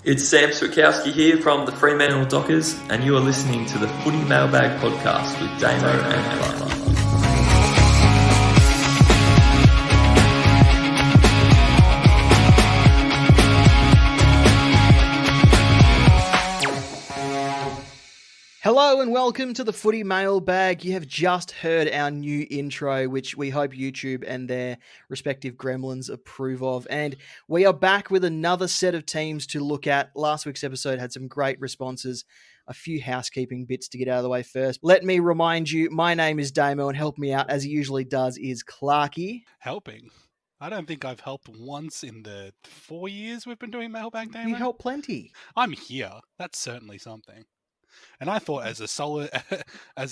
It's Sam Swikowski here from the Fremantle Dockers, and you are listening to the Footy Mailbag Podcast with Damo and Clarky. Hello and welcome to the Footy Mailbag. You have just heard our new intro, which we hope YouTube and their respective gremlins approve of. And we are back with another set of teams to look at. Last week's episode had some great responses. A few housekeeping bits to get out of the way first. Let me remind you, my name is Damo, and help me out, as he usually does, is Clarky. Helping? I don't think I've helped once in the 4 years we've been doing Mailbag, Damo. You help plenty. I'm here. That's certainly something. And I thought as a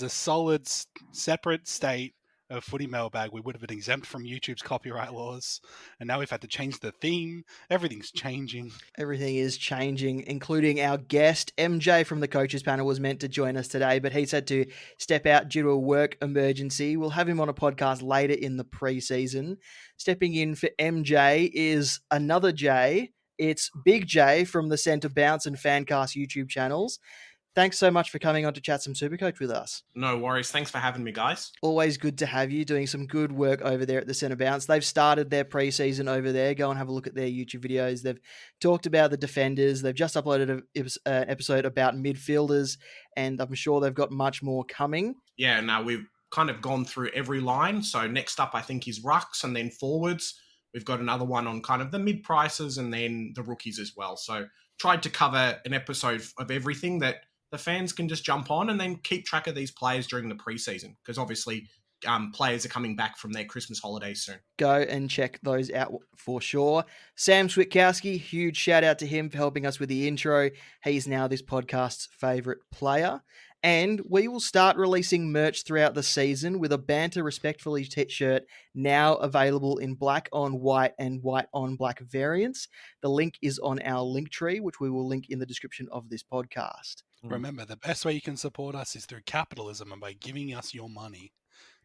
solid separate state of Footy Mailbag, we would have been exempt from YouTube's copyright laws. And now we've had to change the theme. Everything's changing. Everything is changing, including our guest. MJ from the coaches panel was meant to join us today, but he's had to step out due to a work emergency. We'll have him on a podcast later in the preseason. Stepping in for MJ is another J. It's Big J from the Centre Bounce and Fancast YouTube channels. Thanks so much for coming on to chat some SuperCoach with us. No worries. Thanks for having me, guys. Always good to have you doing some good work over there at the Centre Bounce. They've started their preseason over there. Go and have a look at their YouTube videos. They've talked about the defenders. They've just uploaded an episode about midfielders, and I'm sure they've got much more coming. Yeah, no, we've kind of gone through every line. So next up, I think, is rucks and then forwards. We've got another one on kind of the mid-prices and then the rookies as well. So tried to cover an episode of everything that the fans can just jump on and then keep track of these players during the preseason, because obviously players are coming back from their Christmas holidays soon. Go and check those out for sure. Sam Swikowski, huge shout out to him for helping us with the intro. He's now this podcast's favourite player. And we will start releasing merch throughout the season with a Banter Respectfully t-shirt now available in black on white and white on black variants. The link is on our link tree, which we will link in the description of this podcast. Remember, the best way you can support us is through capitalism and by giving us your money.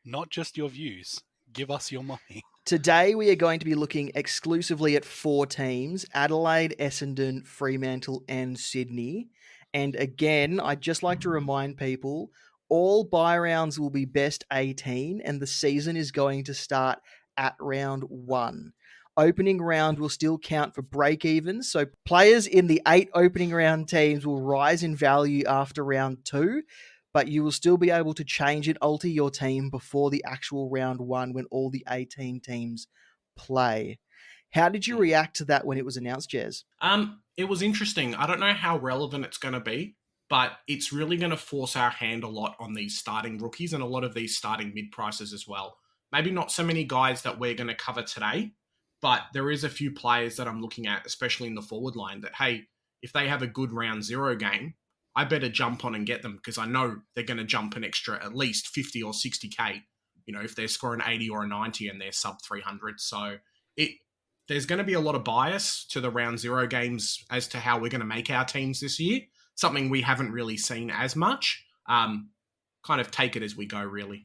Not just your views. Give us your money. Today, we are going to be looking exclusively at 4 teams: Adelaide, Essendon, Fremantle, and Sydney. And again, I'd just like to remind people, all bye rounds will be best 18, and the season is going to start at round 1. Opening round will still count for break-evens, so players in the 8 opening round teams will rise in value after round 2, but you will still be able to change and alter your team before the actual round 1 when all the 18 teams play. How did you react to that when it was announced, Jez? It was interesting. I don't know how relevant it's going to be, but it's really going to force our hand a lot on these starting rookies and a lot of these starting mid-prices as well. Maybe not so many guys that we're going to cover today, but there is a few players that I'm looking at, especially in the forward line, that, hey, if they have a good round 0 game, I better jump on and get them, because I know they're going to jump an extra at least 50 or 60K, if they're scoring 80 or a 90 and they're sub 300. So there's going to be a lot of bias to the round 0 games as to how we're going to make our teams this year. Something we haven't really seen as much. Kind of take it as we go, really.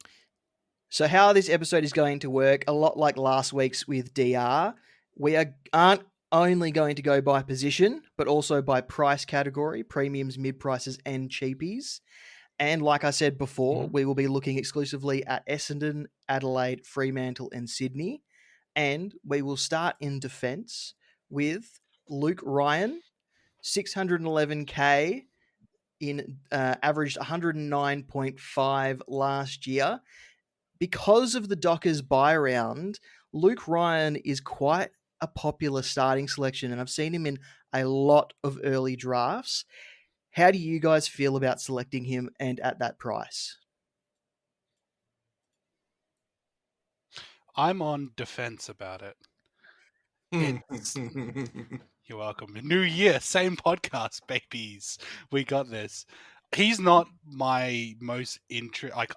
So how this episode is going to work, a lot like last week's with DR, we aren't only going to go by position, but also by price category: premiums, mid-prices, and cheapies. And like I said before, we will be looking exclusively at Essendon, Adelaide, Fremantle, and Sydney. And we will start in defence with Luke Ryan, 611K, averaged 109.5 last year. Because of the Dockers bye round, Luke Ryan is quite a popular starting selection, and I've seen him in a lot of early drafts. How do you guys feel about selecting him and at that price? I'm on defense about it. You're welcome. New year, same podcast, babies. We got this. He's not my most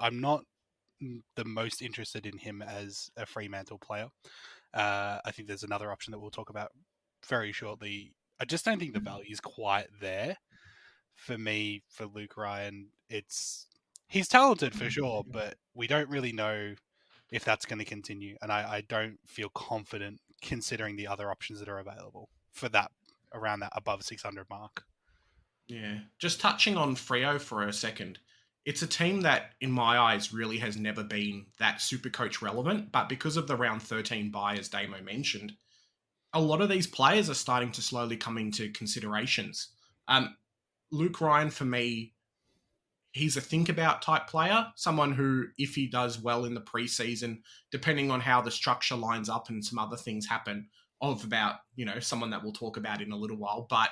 I'm not the most interested in him as a Fremantle player. I think there's another option that we'll talk about very shortly. I just don't think the value is quite there for me. For Luke Ryan, he's talented for sure, but we don't really know if that's going to continue, and I don't feel confident considering the other options that are available for that around that above 600 mark. Yeah. Just touching on Freo for a second. It's a team that, in my eyes, really has never been that SuperCoach relevant, but because of the round 13 bye, as Damo mentioned, a lot of these players are starting to slowly come into considerations. Luke Ryan, for me, he's a think about type player, someone who, if he does well in the preseason, depending on how the structure lines up and some other things happen, someone that we'll talk about in a little while. But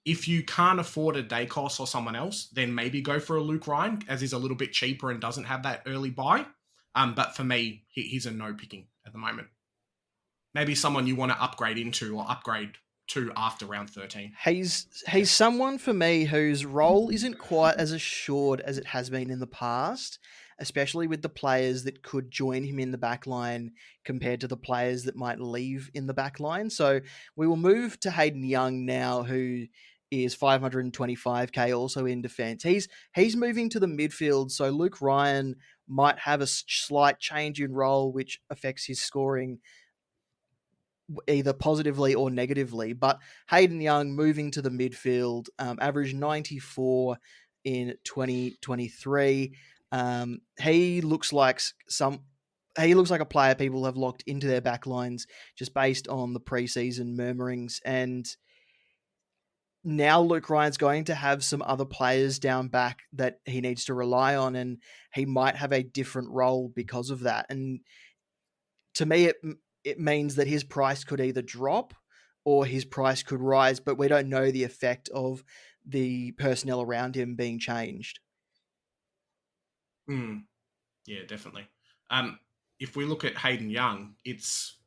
if you can't afford a Dacos or someone else, then maybe go for a Luke Ryan, as he's a little bit cheaper and doesn't have that early buy. But for me, he's a no picking at the moment. Maybe someone you want to upgrade into or upgrade to after round 13. He's someone for me whose role isn't quite as assured as it has been in the past, especially with the players that could join him in the back line compared to the players that might leave in the back line. So we will move to Hayden Young now, who is 525k also in defence. He's moving to the midfield, so Luke Ryan might have a slight change in role which affects his scoring either positively or negatively. But Hayden Young moving to the midfield, averaged 94 in 2023. He looks like a player people have locked into their backlines just based on the preseason murmurings. And now Luke Ryan's going to have some other players down back that he needs to rely on, and he might have a different role because of that. And to me, it means that his price could either drop or his price could rise, but we don't know the effect of the personnel around him being changed. Yeah, definitely. If we look at Hayden Young, it's,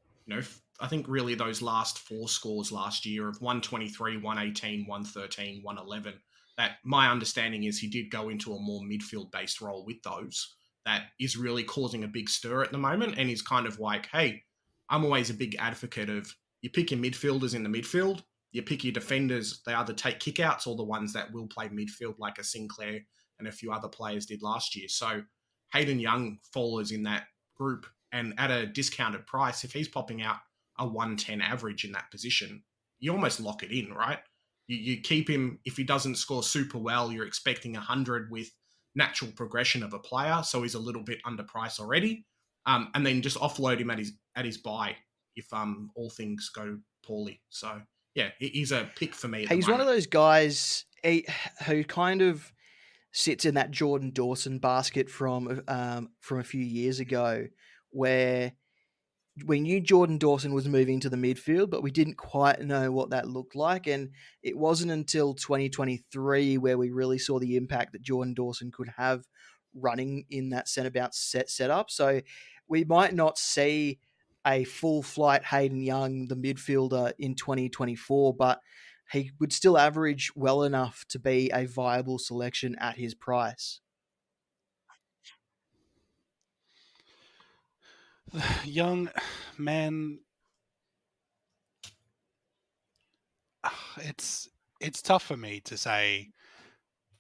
I think really those last four scores last year of 123, 118, 113, 111, that my understanding is he did go into a more midfield-based role with those. That is really causing a big stir at the moment, and he's kind of like, hey, I'm always a big advocate of you pick your midfielders in the midfield, you pick your defenders, they either take kickouts or the ones that will play midfield like a Sinclair and a few other players did last year. So Hayden Young follows in that group, and at a discounted price, if he's popping out a 110 average in that position, you almost lock it in, right? You keep him. If he doesn't score super well, you're expecting 100 with natural progression of a player, so he's a little bit underpriced already. And then just offload him at his buy if all things go poorly. So yeah, he's a pick for me. He's one of those guys who kind of sits in that Jordan Dawson basket from a few years ago, where we knew Jordan Dawson was moving to the midfield, but we didn't quite know what that looked like. And it wasn't until 2023 where we really saw the impact that Jordan Dawson could have running in that centre-bounce setup. So we might not see a full flight Hayden Young, the midfielder, in 2024, but he would still average well enough to be a viable selection at his price. Young, man, it's tough for me to say.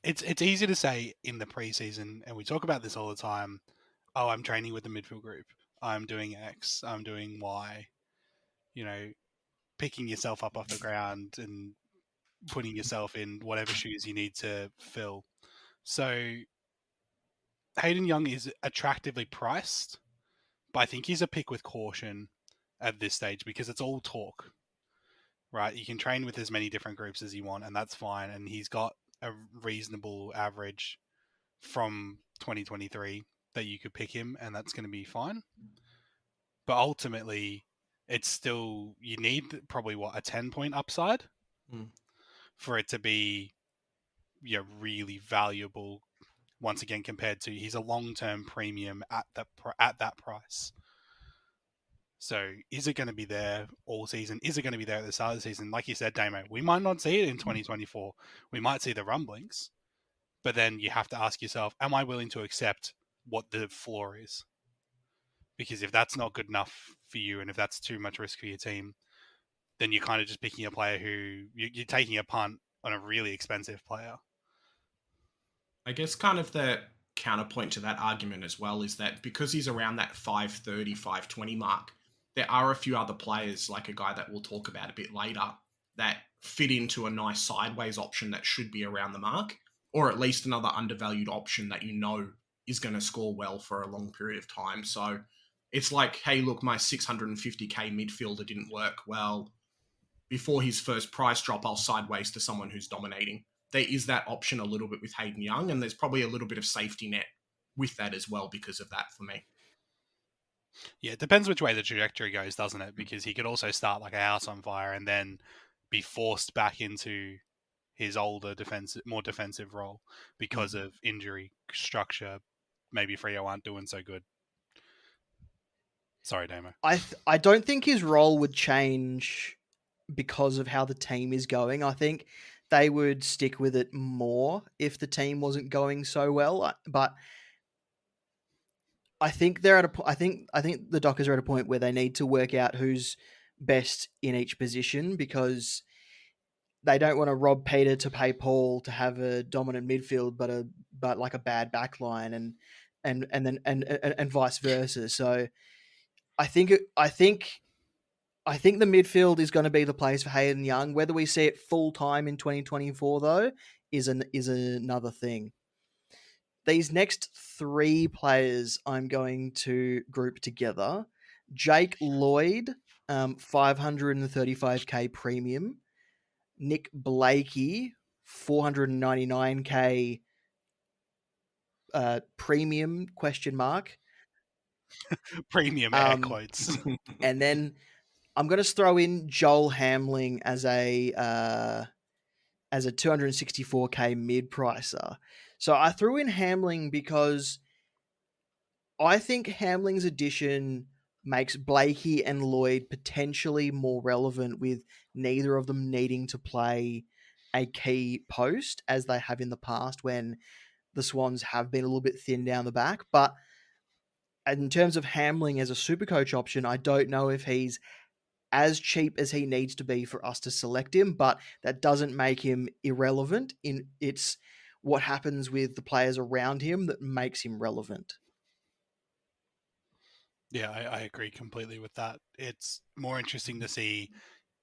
It's easy to say in the preseason, and we talk about this all the time. Oh, I'm training with the midfield group. I'm doing X. I'm doing Y. Picking yourself up off the ground and putting yourself in whatever shoes you need to fill. So Hayden Young is attractively priced, but I think he's a pick with caution at this stage because it's all talk, right? You can train with as many different groups as you want, and that's fine. And he's got a reasonable average from 2023 that you could pick him, and that's going to be fine. But ultimately, it's still, you need probably a 10-point upside for it to be really valuable. Once again, compared to, he's a long-term premium at that price. So is it going to be there all season? Is it going to be there at the start of the season? Like you said, Damo, we might not see it in 2024. We might see the rumblings, but then you have to ask yourself, am I willing to accept what the floor is? Because if that's not good enough for you, and if that's too much risk for your team, then you're kind of just picking a player who you're taking a punt on a really expensive player. I guess kind of the counterpoint to that argument as well is that because he's around that 530, 520 mark, there are a few other players, like a guy that we'll talk about a bit later, that fit into a nice sideways option that should be around the mark, or at least another undervalued option that you know is going to score well for a long period of time. So it's like, hey, look, my 650k midfielder didn't work. Well, before his first price drop, I'll sideways to someone who's dominating. There is that option a little bit with Hayden Young, and there's probably a little bit of safety net with that as well because of that for me. Yeah, it depends which way the trajectory goes, doesn't it? Because he could also start like a house on fire and then be forced back into his older more defensive role because of injury structure. Maybe Freo aren't doing so good. Sorry, Damo. I don't think his role would change because of how the team is going. I think they would stick with it more if the team wasn't going so well. But I think they're at I think the Dockers are at a point where they need to work out who's best in each position, because they don't want to rob Peter to pay Paul to have a dominant midfield, but like a bad back line, and vice versa. So I think the midfield is going to be the place for Hayden Young. Whether we see it full time in 2024 though is another thing. These next three players I'm going to group together: Jake Lloyd, 535k premium; Nick Blakey, 499k premium question mark. Premium air quotes. And then I'm going to throw in Joel Hamling as a 264k mid pricer. So I threw in Hamling because I think Hamling's addition makes Blakey and Lloyd potentially more relevant, with neither of them needing to play a key post as they have in the past when the Swans have been a little bit thin down the back. But in terms of Hamling as a SuperCoach option, I don't know if he's as cheap as he needs to be for us to select him, but that doesn't make him irrelevant. It's what happens with the players around him that makes him relevant. Yeah, I agree completely with that. It's more interesting to see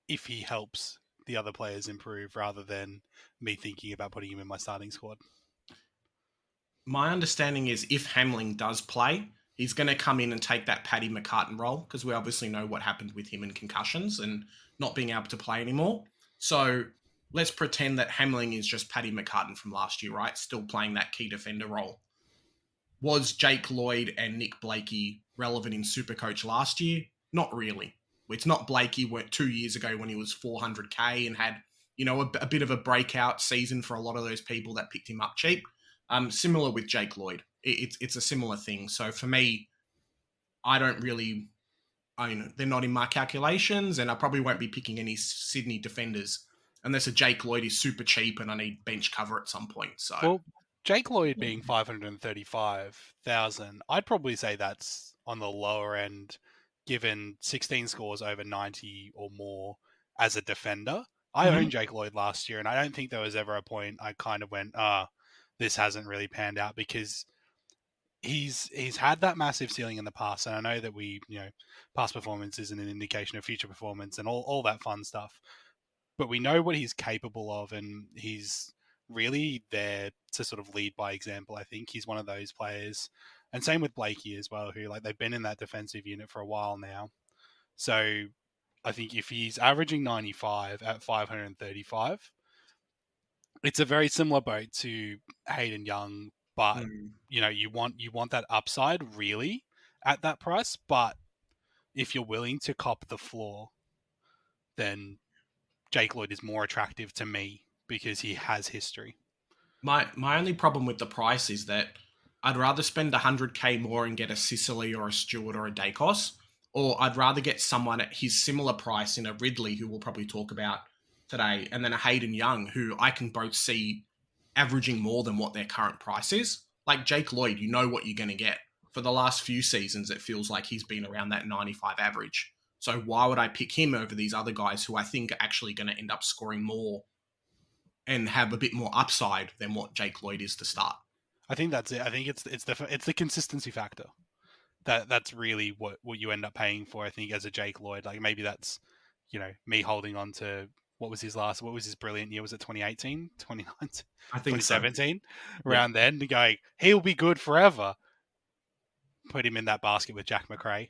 if he helps the other players improve rather than me thinking about putting him in my starting squad. My understanding is if Hamling does play, he's going to come in and take that Paddy McCartan role, because we obviously know what happened with him in concussions and not being able to play anymore. So let's pretend that Hamling is just Paddy McCartan from last year, right? Still playing that key defender role. Was Jake Lloyd and Nick Blakey relevant in SuperCoach last year? Not really. It's not Blakey 2 years ago when he was 400k and had, a bit of a breakout season for a lot of those people that picked him up cheap. Similar with Jake Lloyd. It's a similar thing. So for me, they're not in my calculations, and I probably won't be picking any Sydney defenders unless a Jake Lloyd is super cheap and I need bench cover at some point. So, well, Jake Lloyd being 535,000, I'd probably say that's on the lower end, given 16 scores over 90 or more as a defender. I owned Jake Lloyd last year, and I don't think there was ever a point I kind of went, this hasn't really panned out, because he's had that massive ceiling in the past, and I know that past performance isn't an indication of future performance and all that fun stuff, but we know what he's capable of, and he's really there to sort of lead by example. I think he's one of those players, and same with Blakey as well, who they've been in that defensive unit for a while now. So I think if he's averaging 95 at 535, it's a very similar boat to Hayden Young, but you want that upside really at that price. But if you're willing to cop the floor, then Jake Lloyd is more attractive to me because he has history. My only problem with the price is that I'd rather spend 100k more and get a Sicily or a Stewart or a Dacos, or I'd rather get someone at his similar price in a Ridley, who we'll probably talk about today, and then a Hayden Young, who I can both see averaging more than what their current price is. Like Jake Lloyd, you know what you're going to get. For the last few seasons, it feels like he's been around that 95 average. So why would I pick him over these other guys who I think are actually going to end up scoring more and have a bit more upside than what Jake Lloyd is to start? I think that's it. I think it's the consistency factor. that's really what you end up paying for, I think, as a Jake Lloyd. Like maybe that's, me holding on to what was his brilliant year? Was it 2018, 2019, I think 2017? So. Around then, going, he'll be good forever. Put him in that basket with Jack McRae.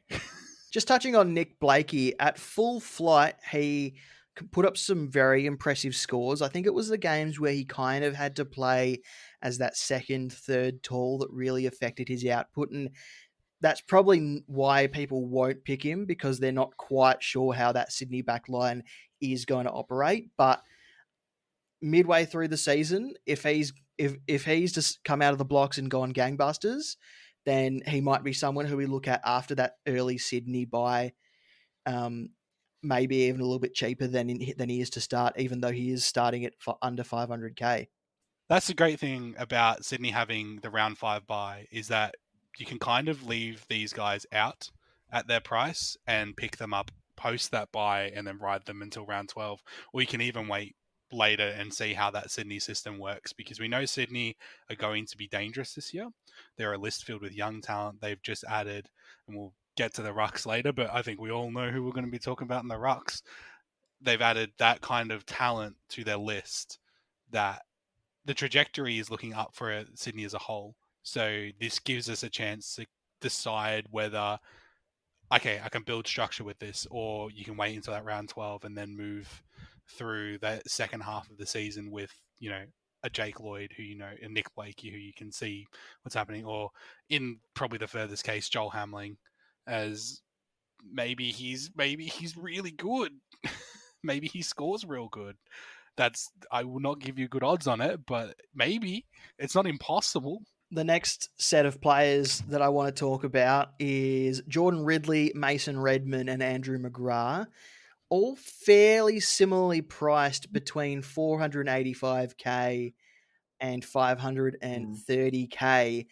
Just touching on Nick Blakey, at full flight, he put up some very impressive scores. I think it was the games where he kind of had to play as that second, third tall that really affected his output. And that's probably why people won't pick him, because they're not quite sure how that Sydney backline is going to operate. But midway through the season, if he's just come out of the blocks and gone gangbusters, then he might be someone who we look at after that early Sydney buy, maybe even a little bit cheaper than he is to start, even though he is starting at under 500k. That's the great thing about Sydney having the round 5 buy, is that you can kind of leave these guys out at their price and pick them up post that buy and then ride them until round 12. Or you can even wait later and see how that Sydney system works, because we know Sydney are going to be dangerous this year. They're a list filled with young talent. They've just added, and we'll get to the rucks later, but I think we all know who we're going to be talking about in the rucks. They've added that kind of talent to their list that the trajectory is looking up for Sydney as a whole. So this gives us a chance to decide whether, okay, I can build structure with this, or you can wait until that round 12 and then move through that second half of the season with, a Jake Lloyd who, a Nick Blakey who you can see what's happening, or in probably the furthest case, Joel Hamling, as maybe he's really good. Maybe he scores real good. I will not give you good odds on it, but maybe it's not impossible. The next set of players that I want to talk about is Jordan Ridley, Mason Redman, and Andrew McGrath, all fairly similarly priced between 485k and 530k.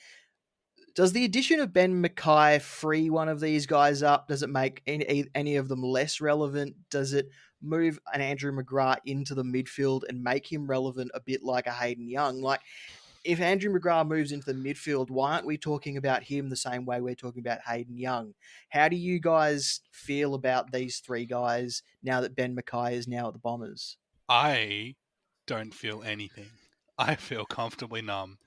Does the addition of Ben Mackay free one of these guys up? Does it make any of them less relevant? Does it move an Andrew McGrath into the midfield and make him relevant a bit like a Hayden Young? Like, if Andrew McGrath moves into the midfield, why aren't we talking about him the same way we're talking about Hayden Young? How do you guys feel about these three guys now that Ben Mackay is now at the Bombers? I don't feel anything. I feel comfortably numb.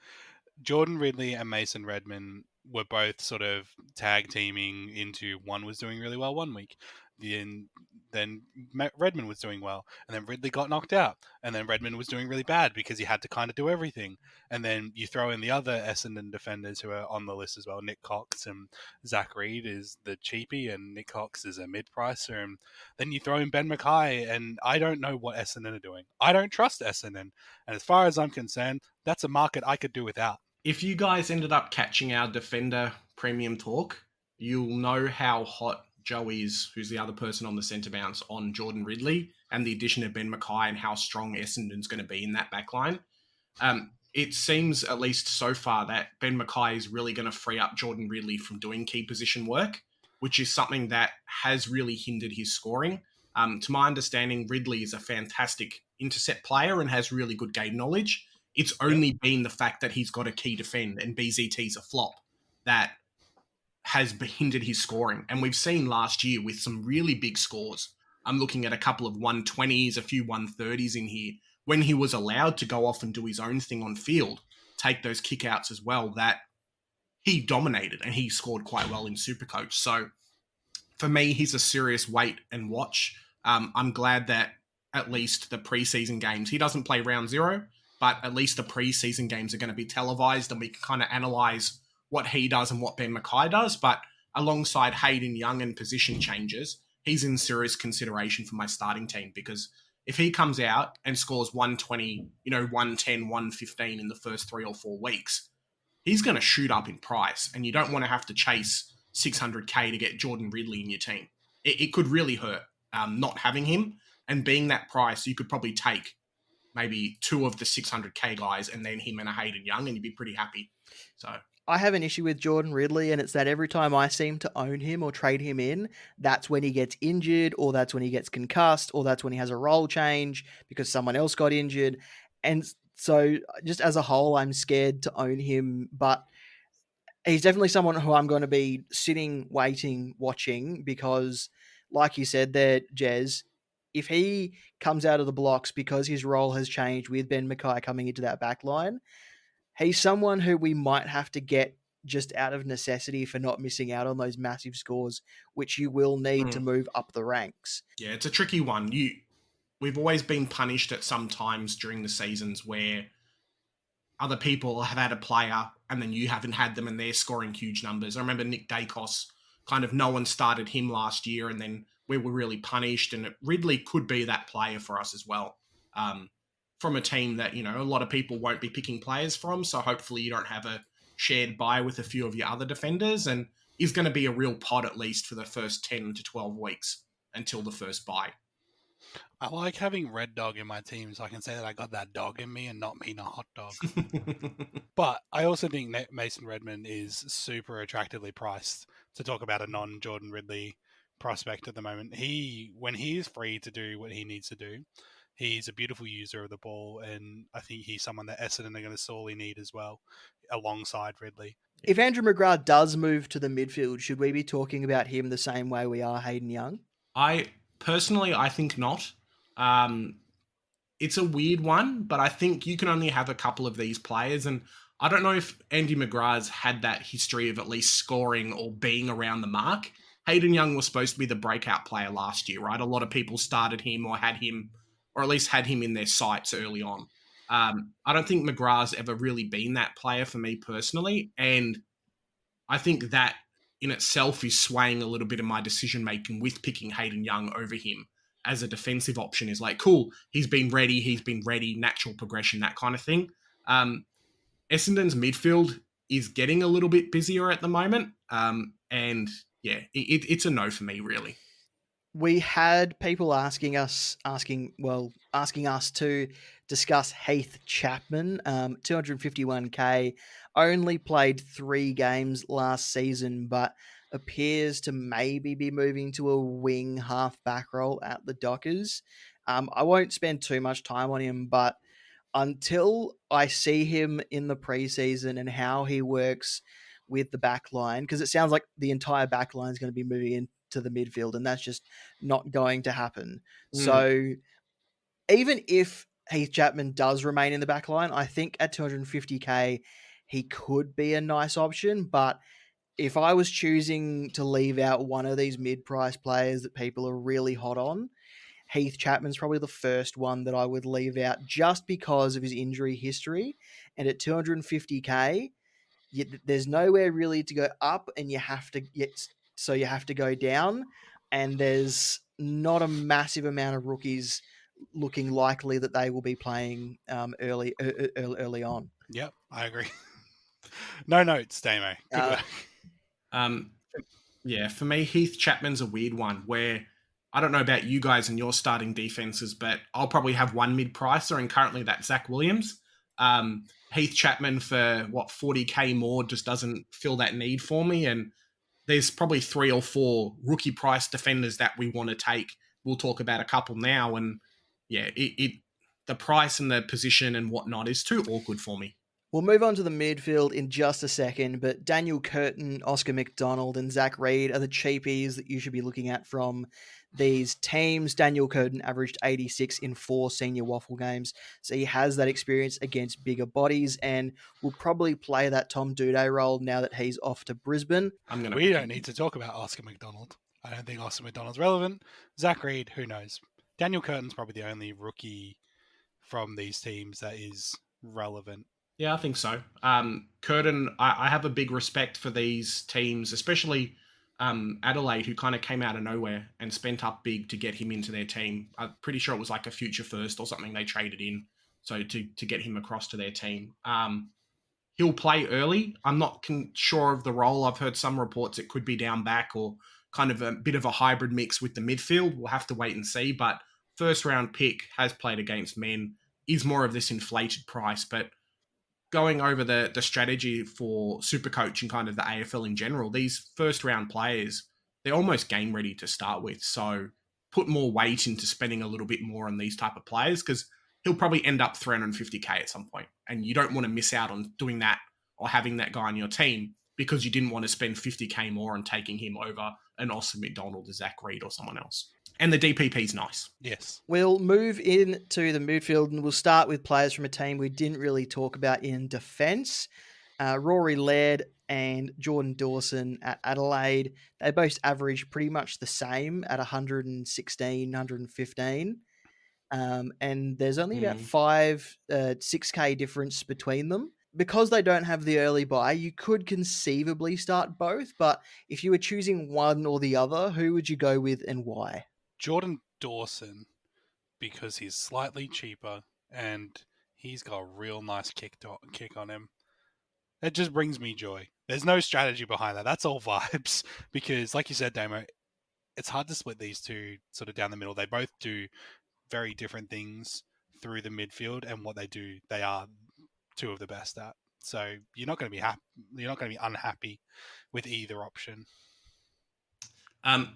Jordan Ridley and Mason Redman were both sort of tag teaming into, one was doing really well one week, then Redman was doing well, and then Ridley got knocked out, and then Redman was doing really bad because he had to kind of do everything. And then you throw in the other Essendon defenders who are on the list as well. Nick Cox and Zach Reid is the cheapie, and Nick Cox is a mid-pricer. And then you throw in Ben Mackay, and I don't know what Essendon are doing. I don't trust Essendon. And as far as I'm concerned, that's a market I could do without. If you guys ended up catching our Defender Premium Talk, you'll know how hot Joe is, who's the other person on the centre bounce, on Jordan Ridley and the addition of Ben Mackay and how strong Essendon's going to be in that backline. It seems, at least so far, that Ben Mackay is really going to free up Jordan Ridley from doing key position work, which is something that has really hindered his scoring. To my understanding, Ridley is a fantastic intercept player and has really good game knowledge. It's only been the fact that he's got a key defend and BZT's a flop that has hindered his scoring. And we've seen last year with some really big scores. I'm looking at a couple of 120s, a few 130s in here, when he was allowed to go off and do his own thing on field, take those kickouts as well, that he dominated and he scored quite well in SuperCoach. So for me, he's a serious wait and watch. I'm glad that at least the preseason games, he doesn't play round 0, but at least the preseason games are going to be televised and we can kind of analyze what he does and what Ben Mackay does. But alongside Hayden Young and position changes, he's in serious consideration for my starting team, because if he comes out and scores 120, 110, 115 in the first 3 or 4 weeks, he's going to shoot up in price, and you don't want to have to chase 600k to get Jordan Ridley in your team. It could really hurt not having him, and being that price, you could probably take maybe 2 of the 600k guys and then him and a Hayden Young, and you'd be pretty happy. So I have an issue with Jordan Ridley, and it's that every time I seem to own him or trade him in, that's when he gets injured, or that's when he gets concussed, or that's when he has a role change because someone else got injured. And so just as a whole, I'm scared to own him. But He's definitely someone who I'm going to be sitting, waiting, watching because, like you said there, Jez, if he comes out of the blocks because his role has changed with Ben Mackay coming into that back line, he's someone who we might have to get just out of necessity for not missing out on those massive scores, which you will need to move up the ranks. Yeah, it's a tricky one. We've always been punished at some times during the seasons where other people have had a player and then you haven't had them and they're scoring huge numbers. I remember Nick Dacos, kind of no one started him last year and then we were really punished, and Ridley could be that player for us as well. From a team that, a lot of people won't be picking players from, so hopefully you don't have a shared buy with a few of your other defenders, and is going to be a real pod at least for the first 10 to 12 weeks until the first buy. I like having Red Dog in my team so I can say that I got that dog in me and not mean a hot dog. But I also think Mason Redmond is super attractively priced to talk about a non-Jordan Ridley prospect at the moment. When he is free to do what he needs to do, he's a beautiful user of the ball, and I think he's someone that Essendon are going to sorely need as well, alongside Ridley. If Andrew McGrath does move to the midfield, should we be talking about him the same way we are Hayden Young? I think not. It's a weird one, but I think you can only have a couple of these players, and I don't know if Andy McGrath's had that history of at least scoring or being around the mark. Hayden Young was supposed to be the breakout player last year, right? A lot of people started him or had him, or at least had him in their sights early on. I don't think McGrath's ever really been that player for me personally, and I think that in itself is swaying a little bit of my decision-making with picking Hayden Young over him as a defensive option. Is like, cool, he's been ready, natural progression, that kind of thing. Essendon's midfield is getting a little bit busier at the moment, and yeah, it's a no for me, really. We had people asking us to discuss Heath Chapman, 251k, only played 3 games last season, but appears to maybe be moving to a wing half-back role at the Dockers. I won't spend too much time on him, but until I see him in the preseason and how he works with the back line, because it sounds like the entire back line is going to be moving into the midfield, and that's just not going to happen. So even if Heath Chapman does remain in the back line, I think at 250k, he could be a nice option. But if I was choosing to leave out one of these mid-price players that people are really hot on, Heath Chapman's probably the first one that I would leave out just because of his injury history. And at 250k, there's nowhere really to go up, and you have to go down. And there's not a massive amount of rookies looking likely that they will be playing early on. Yep, I agree. No notes, Damo. Good work. Yeah, for me, Heath Chapman's a weird one where I don't know about you guys and your starting defenses, but I'll probably have one mid-pricer, and currently that's Zach Williams. Heath Chapman for 40k more just doesn't fill that need for me, and there's probably 3 or 4 rookie price defenders that we want to take. We'll talk about a couple now, and yeah, the price and the position and whatnot is too awkward for me. We'll move on to the midfield in just a second, but Daniel Curtin, Oscar McDonald, and Zach Reid are the cheapies that you should be looking at from these teams. Daniel Curtin averaged 86 in 4 senior waffle games, so he has that experience against bigger bodies and will probably play that Tom Duday role now that he's off to Brisbane. We don't need to talk about Oscar McDonald. I don't think Oscar McDonald's relevant. Zach Reid, who knows? Daniel Curtin's probably the only rookie from these teams that is relevant. Yeah, I think so. Curtin, I have a big respect for these teams, especially Adelaide, who kind of came out of nowhere and spent up big to get him into their team. I'm pretty sure it was like a future first or something they traded in, so to get him across to their team. He'll play early. I'm not sure of the role. I've heard some reports it could be down back or kind of a bit of a hybrid mix with the midfield. We'll have to wait and see, but first round pick, has played against men, is more of this inflated price, but going over the strategy for SuperCoach and kind of the AFL in general, these first round players, they're almost game ready to start with. So put more weight into spending a little bit more on these type of players, because he'll probably end up 350k at some point, and you don't want to miss out on doing that or having that guy on your team. because you didn't want to spend 50k more on taking him over an Austin McDonald, a Zach Reed, or someone else. And the DPP's nice. Yes. We'll move into the midfield and we'll start with players from a team we didn't really talk about in defence. Rory Laird and Jordan Dawson at Adelaide. They both average pretty much the same at 116, 115. And there's only about 6k difference between them. Because they don't have the early buy, you could conceivably start both, but if you were choosing one or the other, who would you go with and why? Jordan Dawson, because he's slightly cheaper and he's got a real nice kick on him. It just brings me joy. There's no strategy behind that. That's all vibes. Because, like you said, Damo, it's hard to split these two sort of down the middle. They both do very different things through the midfield, and what they do, they are two of the best at. So you're not going to be You're not going to be unhappy with either option.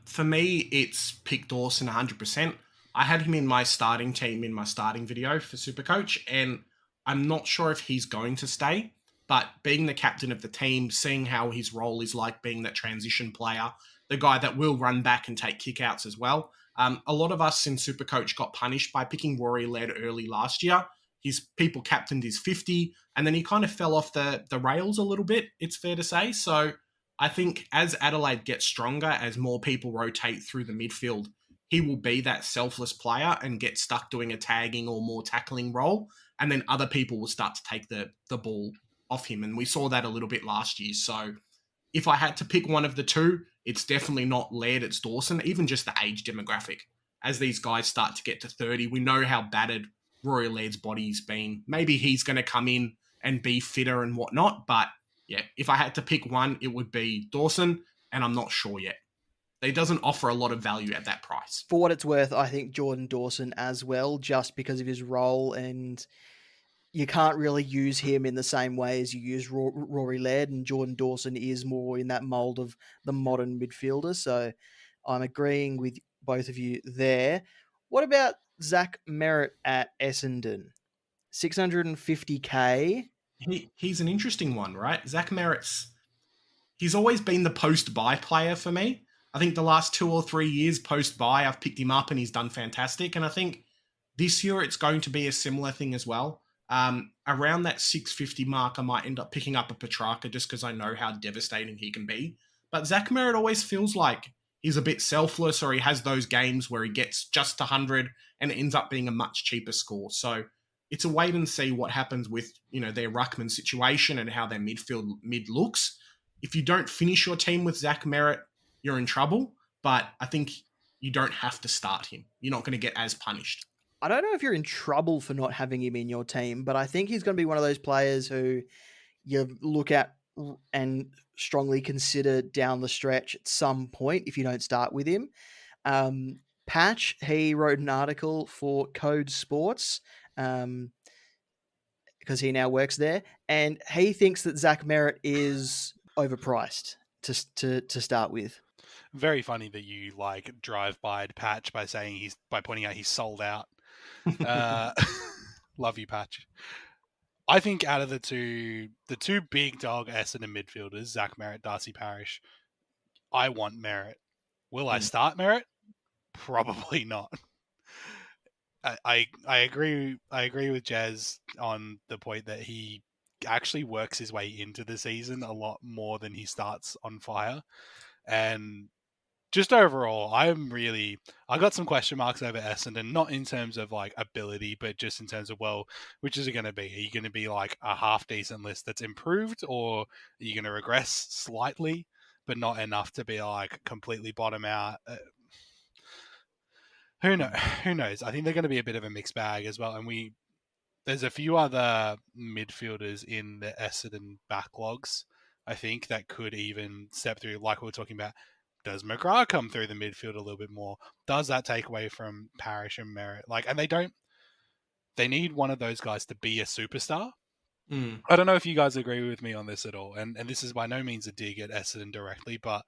For me, it's pick Dawson 100%. I had him in my starting team in my starting video for SuperCoach, and I'm not sure if he's going to stay. But being the captain of the team, seeing how his role is like being that transition player, the guy that will run back and take kickouts as well. A lot of us in SuperCoach got punished by picking Rory Laird early last year. His people captained his 50, and then he kind of fell off the rails a little bit, it's fair to say. So I think as Adelaide gets stronger, as more people rotate through the midfield, he will be that selfless player and get stuck doing a tagging or more tackling role. And then other people will start to take the ball off him. And we saw that a little bit last year. So if I had to pick one of the two, it's definitely not Laird, it's Dawson, even just the age demographic. As these guys start to get to 30, we know how battered Rory Laird's body's been. Maybe he's going to come in and be fitter and whatnot. But yeah, if I had to pick one, it would be Dawson, and I'm not sure yet. He doesn't offer a lot of value at that price. For what it's worth, I think Jordan Dawson as well, just because of his role, and you can't really use him in the same way as you use Rory Laird, and Jordan Dawson is more in that mould of the modern midfielder. So I'm agreeing with both of you there. What about Zach Merrett at Essendon? 650k. He's an interesting one, right? Zach Merrett's, he's always been the post-buy player for me. I think the last 2 or 3 years post-buy, I've picked him up and he's done fantastic. And I think this year it's going to be a similar thing as well. Around that 650 mark, I might end up picking up a Petrarca just because I know how devastating he can be. But Zach Merrett always feels like he's a bit selfless, or he has those games where he gets just 100 and it ends up being a much cheaper score. So it's a wait and see what happens with, their ruckman situation and how their mid looks. If you don't finish your team with Zach Merrett, you're in trouble. But I think you don't have to start him. You're not going to get as punished. I don't know if you're in trouble for not having him in your team, but I think he's going to be one of those players who you look at and strongly consider down the stretch at some point if you don't start with him. Patch, he wrote an article for Code Sports because he now works there, and he thinks that Zach Merrett is overpriced to start with. Very funny that you drive by Patch by pointing out he's sold out. Love you, Patch. I think out of the two big dog Essendon midfielders, Zach Merrett, Darcy Parish, I want Merrett. Will I start Merrett? Probably not. I agree with Jazz on the point that he actually works his way into the season a lot more than he starts on fire. And just overall, I got some question marks over Essendon, not in terms of ability, but just in terms of, which is it going to be? Are you going to be a half decent list that's improved, or are you going to regress slightly, but not enough to be completely bottom out? Who knows? I think they're going to be a bit of a mixed bag as well. And there's a few other midfielders in the Essendon backlogs, I think, that could even step through, like we were talking about. Does McGrath come through the midfield a little bit more? Does that take away from Parish and Merrett? And they need one of those guys to be a superstar. I don't know if you guys agree with me on this at all. And this is by no means a dig at Essendon directly, but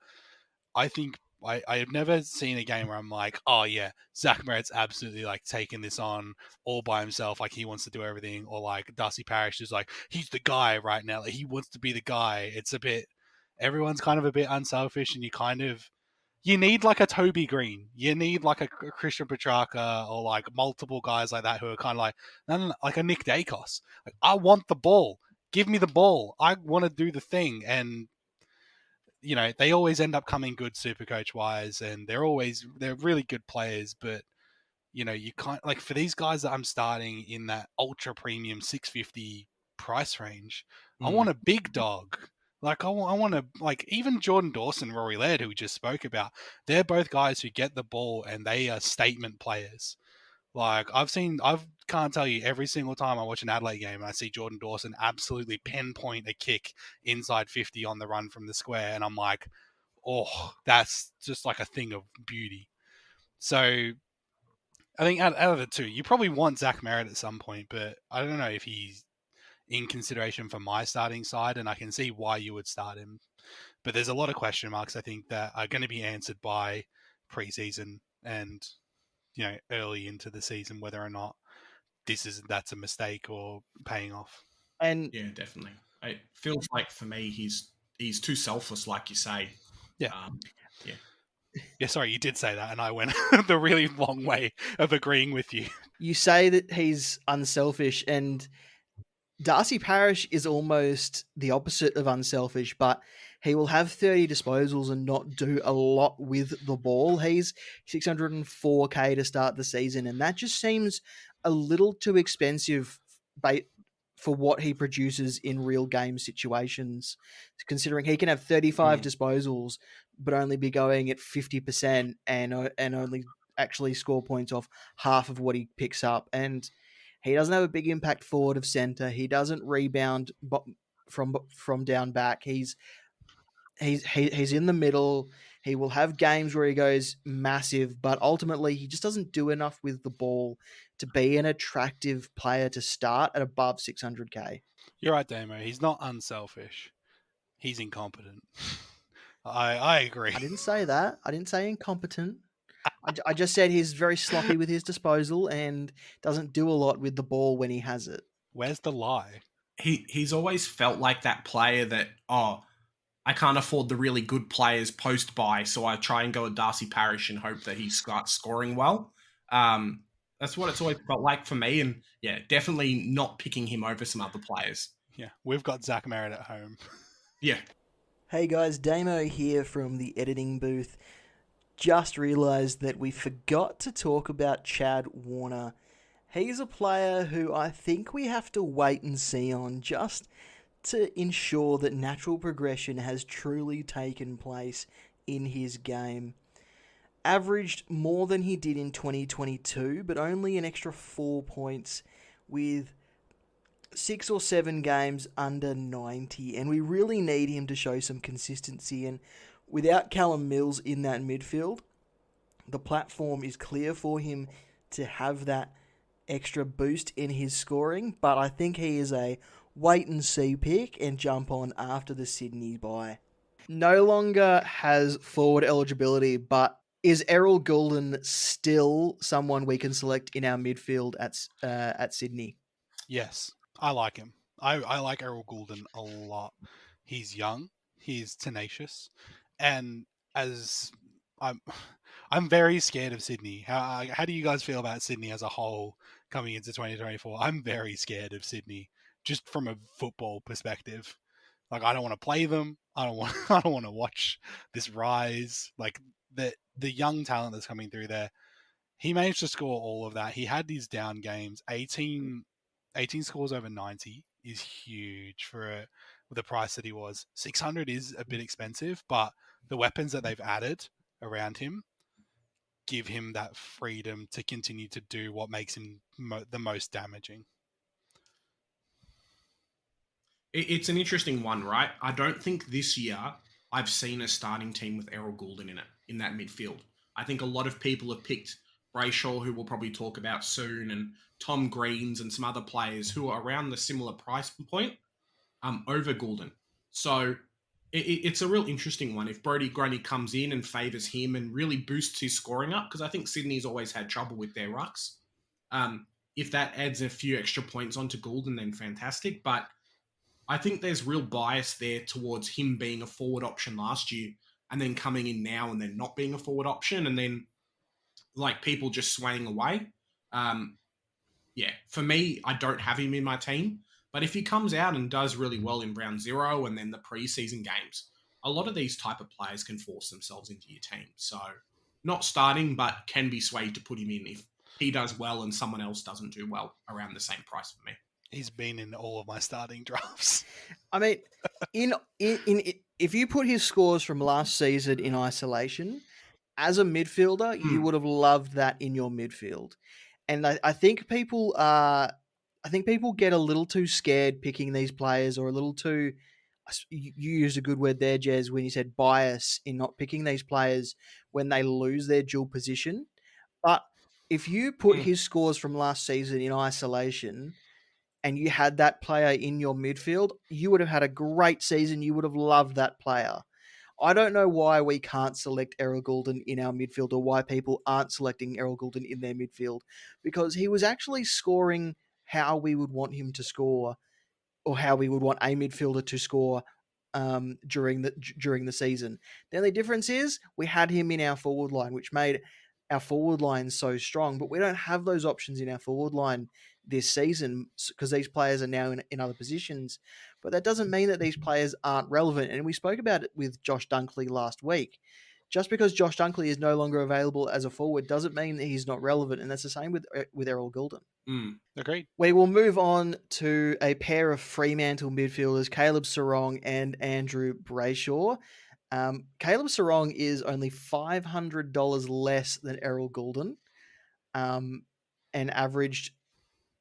I think I have never seen a game where I'm like, oh yeah, Zach Merrett's absolutely taking this on all by himself. He wants to do everything. Or Darcy Parish is he's the guy right now. He wants to be the guy. It's a bit, everyone's kind of a bit unselfish, and you need like a Toby Green, you need like a Christian Petrarca, or like multiple guys like that who are kind of like, no, like a Nick Dacos. Like, I want the ball. Give me the ball. I want to do the thing. And they always end up coming good SuperCoach wise, and they're really good players, but you can't, like, for these guys that I'm starting in that ultra premium 650 price range, I want a big dog. Like, I want to, like, even Jordan Dawson, Rory Laird, who we just spoke about, they're both guys who get the ball and they are statement players. Like, I can't tell you, every single time I watch an Adelaide game and I see Jordan Dawson absolutely pinpoint a kick inside 50 on the run from the square, and I'm like, oh, that's just like a thing of beauty. So I think out of the two, you probably want Zach Merrett at some point, but I don't know if he's in consideration for my starting side, and I can see why you would start him. But there's a lot of question marks, I think, that are going to be answered by preseason and early into the season, whether or not that's a mistake or paying off. And yeah, definitely. It feels like for me he's too selfless, like you say. Yeah. Yeah. Yeah, sorry, you did say that, and I went the really long way of agreeing with you. You say that he's unselfish, and Darcy Parish is almost the opposite of unselfish, but he will have 30 disposals and not do a lot with the ball. He's 604k to start the season, and that just seems a little too expensive for what he produces in real game situations, considering he can have 35 disposals but only be going at 50% and only actually score points off half of what he picks up. And he doesn't have a big impact forward of centre. He doesn't rebound from down back. He's in the middle. He will have games where he goes massive, but ultimately he just doesn't do enough with the ball to be an attractive player to start at above 600k. You're right, Damo. He's not unselfish. He's incompetent. I agree. I didn't say that. I didn't say incompetent. I just said he's very sloppy with his disposal and doesn't do a lot with the ball when he has it. Where's the lie? He's always felt like that player that, I can't afford the really good players post-buy, so I try and go with Darcy Parish and hope that he starts scoring well. That's what it's always felt like for me, and yeah, definitely not picking him over some other players. Yeah, we've got Zach Merrett at home. Yeah. Hey guys, Damo here from the editing booth. Just realised that we forgot to talk about Chad Warner. He's a player who I think we have to wait and see on, just to ensure that natural progression has truly taken place in his game. Averaged more than he did in 2022, but only an extra 4 points with 6 or 7 games under 90, and we really need him to show some consistency. And without Callum Mills in that midfield, the platform is clear for him to have that extra boost in his scoring, but I think he is a wait-and-see pick and jump on after the Sydney bye. No longer has forward eligibility, but is Errol Goulden still someone we can select in our midfield at Sydney? Yes, I like him. I like Errol Goulden a lot. He's young, he's tenacious, and as I'm very scared of Sydney. How do you guys feel about Sydney as a whole coming into 2024? I'm very scared of Sydney, just from a football perspective. Like, I don't want to play them. I don't want to watch this rise. Like, the young talent that's coming through there. He managed to score all of that. He had these down games. 18 scores over 90 is huge for the price that he was. 600 is a bit expensive, but the weapons that they've added around him give him that freedom to continue to do what makes him the most damaging. It's an interesting one, right? I don't think this year I've seen a starting team with Errol Goulden in it, in that midfield. I think a lot of people have picked Brayshaw, who we'll probably talk about soon, and Tom Greens and some other players who are around the similar price point over Goulden. So it's a real interesting one. If Brodie Grundy comes in and favours him and really boosts his scoring up, because I think Sydney's always had trouble with their rucks. If that adds a few extra points onto Goulden, then fantastic. But I think there's real bias there towards him being a forward option last year and then coming in now and then not being a forward option and then like people just swaying away. Yeah, for me, I don't have him in my team. But if he comes out and does really well in round 0 and then the preseason games, a lot of these type of players can force themselves into your team. So not starting, but can be swayed to put him in if he does well and someone else doesn't do well around the same price for me. He's been in all of my starting drafts. I mean, in if you put his scores from last season in isolation, as a midfielder, you would have loved that in your midfield. And I think people get a little too scared picking these players, or a little too. You used a good word there, Jez, when you said bias in not picking these players when they lose their dual position. But if you put his scores from last season in isolation, and you had that player in your midfield, you would have had a great season. You would have loved that player. I don't know why we can't select Errol Goulden in our midfield, or why people aren't selecting Errol Goulden in their midfield, because he was actually scoring how we would want him to score, or how we would want a midfielder to score during the season. The only difference is we had him in our forward line, which made our forward line so strong, but we don't have those options in our forward line this season because these players are now in other positions. But that doesn't mean that these players aren't relevant. And we spoke about it with Josh Dunkley last week. Just because Josh Dunkley is no longer available as a forward doesn't mean that he's not relevant. And that's the same with Errol Goulden. Agreed. We will move on to a pair of Fremantle midfielders, Caleb Serong and Andrew Brayshaw. Caleb Serong is only $500 less than Errol Goulden, and averaged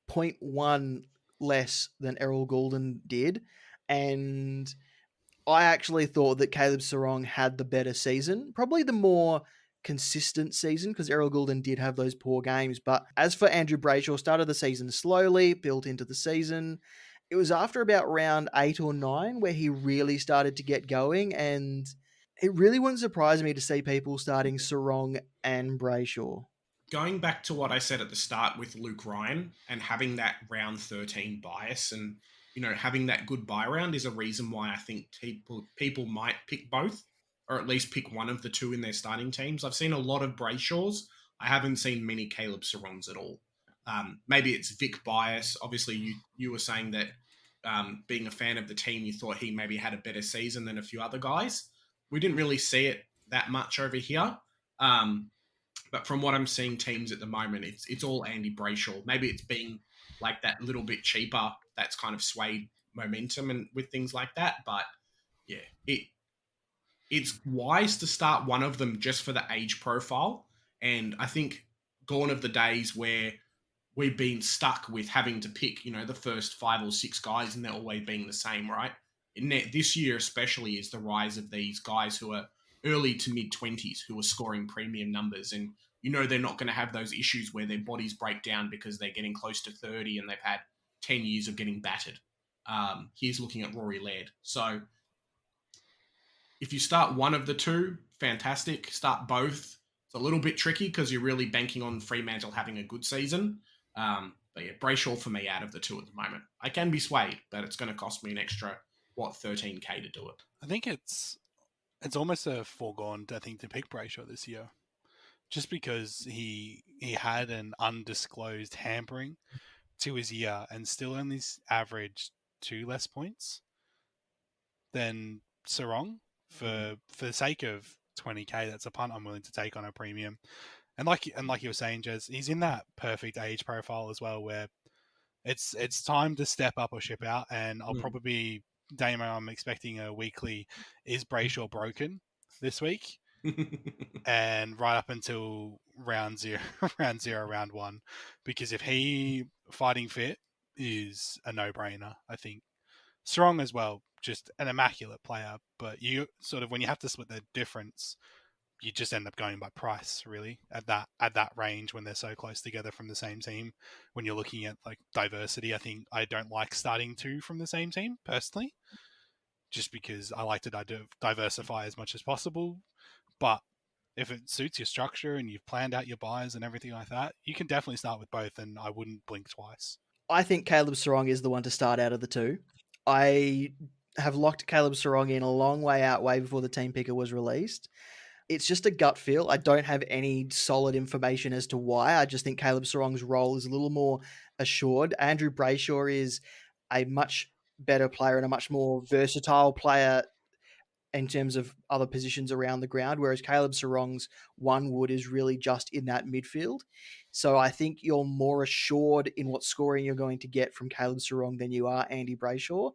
0.1 less than Errol Goulden did. And I actually thought that Caleb Serong had the better season, probably the more consistent season, because Errol Goulden did have those poor games. But as for Andrew Brayshaw, started the season slowly, built into the season. It was after about round 8 or 9 where he really started to get going, and it really wouldn't surprise me to see people starting Serong and Brayshaw. Going back to what I said at the start with Luke Ryan and having that round 13 bias and, you know, having that good buy round is a reason why I think people might pick both, or at least pick one of the two in their starting teams. I've seen a lot of Brayshaws. I haven't seen many Caleb Serongs at all. Maybe it's Vic bias. Obviously, you were saying that being a fan of the team, you thought he maybe had a better season than a few other guys. We didn't really see it that much over here. But from what I'm seeing teams at the moment, it's all Andy Brayshaw. Maybe it's being like that little bit cheaper that's kind of swayed momentum and with things like that. But yeah, it's wise to start one of them just for the age profile. And I think gone of the days where we've been stuck with having to pick, you know, the first 5 or 6 guys and they're always being the same, right? And this year especially is the rise of these guys who are early to mid-20s who are scoring premium numbers. And, you know, they're not going to have those issues where their bodies break down because they're getting close to 30 and they've had 10 years of getting battered. Here's looking at Rory Laird. So if you start one of the two, fantastic. Start both. It's a little bit tricky because you're really banking on Fremantle having a good season. But yeah, Brayshaw for me out of the two at the moment. I can be swayed, but it's going to cost me an extra, $13K to do it. I think it's almost a foregone, I think, to pick Brayshaw this year. Just because he had an undisclosed hampering to his year and still only averaged 2 less points than Serong. For the sake of 20K, that's a punt I'm willing to take on a premium. And like you were saying, Jez, he's in that perfect age profile as well, where it's time to step up or ship out. And I'll probably, Damo, I'm expecting a weekly, is Brayshaw broken this week? And right up until round 1, because if he fighting fit is a no-brainer, I think. Strong as well, just an immaculate player, but you sort of, when you have to split the difference, you just end up going by price, really, at that range when they're so close together from the same team. When you're looking at like diversity, I think I don't like starting 2 from the same team personally, just because I like to diversify as much as possible. But if it suits your structure and you've planned out your buys and everything like that, you can definitely start with both, and I wouldn't blink twice. I think Caleb Serong is the one to start out of the two. I have locked Caleb Sarong in a long way out, way before the team picker was released. It's just a gut feel. I don't have any solid information as to why. I just think Caleb Sarong's role is a little more assured. Andrew Brayshaw is a much better player and a much more versatile player in terms of other positions around the ground, whereas Caleb Sarong's one wood is really just in that midfield. So I think you're more assured in what scoring you're going to get from Caleb Sarong than you are Andy Brayshaw.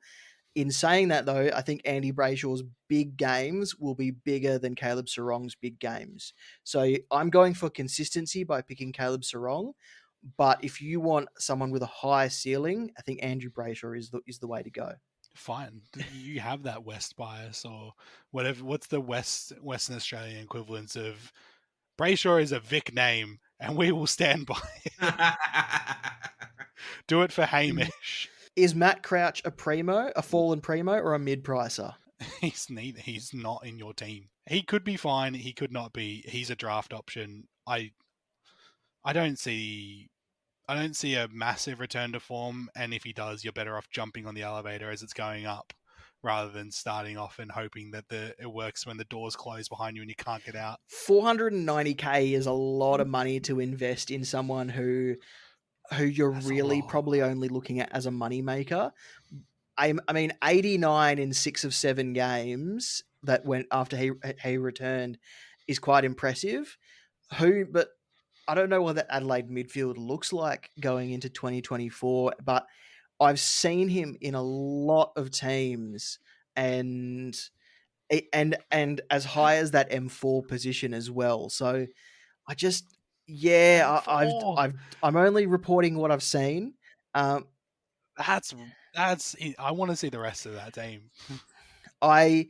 In saying that, though, I think Andy Brayshaw's big games will be bigger than Caleb Sarong's big games. So I'm going for consistency by picking Caleb Sarong. But if you want someone with a high ceiling, I think Andrew Brayshaw is the way to go. Fine. You have that West bias or whatever. What's the Western Australian equivalence of Brayshaw is a Vic name and we will stand by it. Do it for Hamish. Is Matt Crouch a primo, a fallen primo, or a mid-pricer? He's neither. He's not in your team. He could be fine. He could not be. He's a draft option. I don't see a massive return to form. And if he does, you're better off jumping on the elevator as it's going up, rather than starting off and hoping that it works when the doors close behind you and you can't get out. 490k is a lot of money to invest in someone who you're really probably only looking at as a moneymaker. I mean, 89 in 6 of 7 games that went after he returned is quite impressive. But I don't know what that Adelaide midfield looks like going into 2024, but I've seen him in a lot of teams and as high as that M4 position as well. So I just, I'm only reporting what I've seen. That's. I want to see the rest of that team. I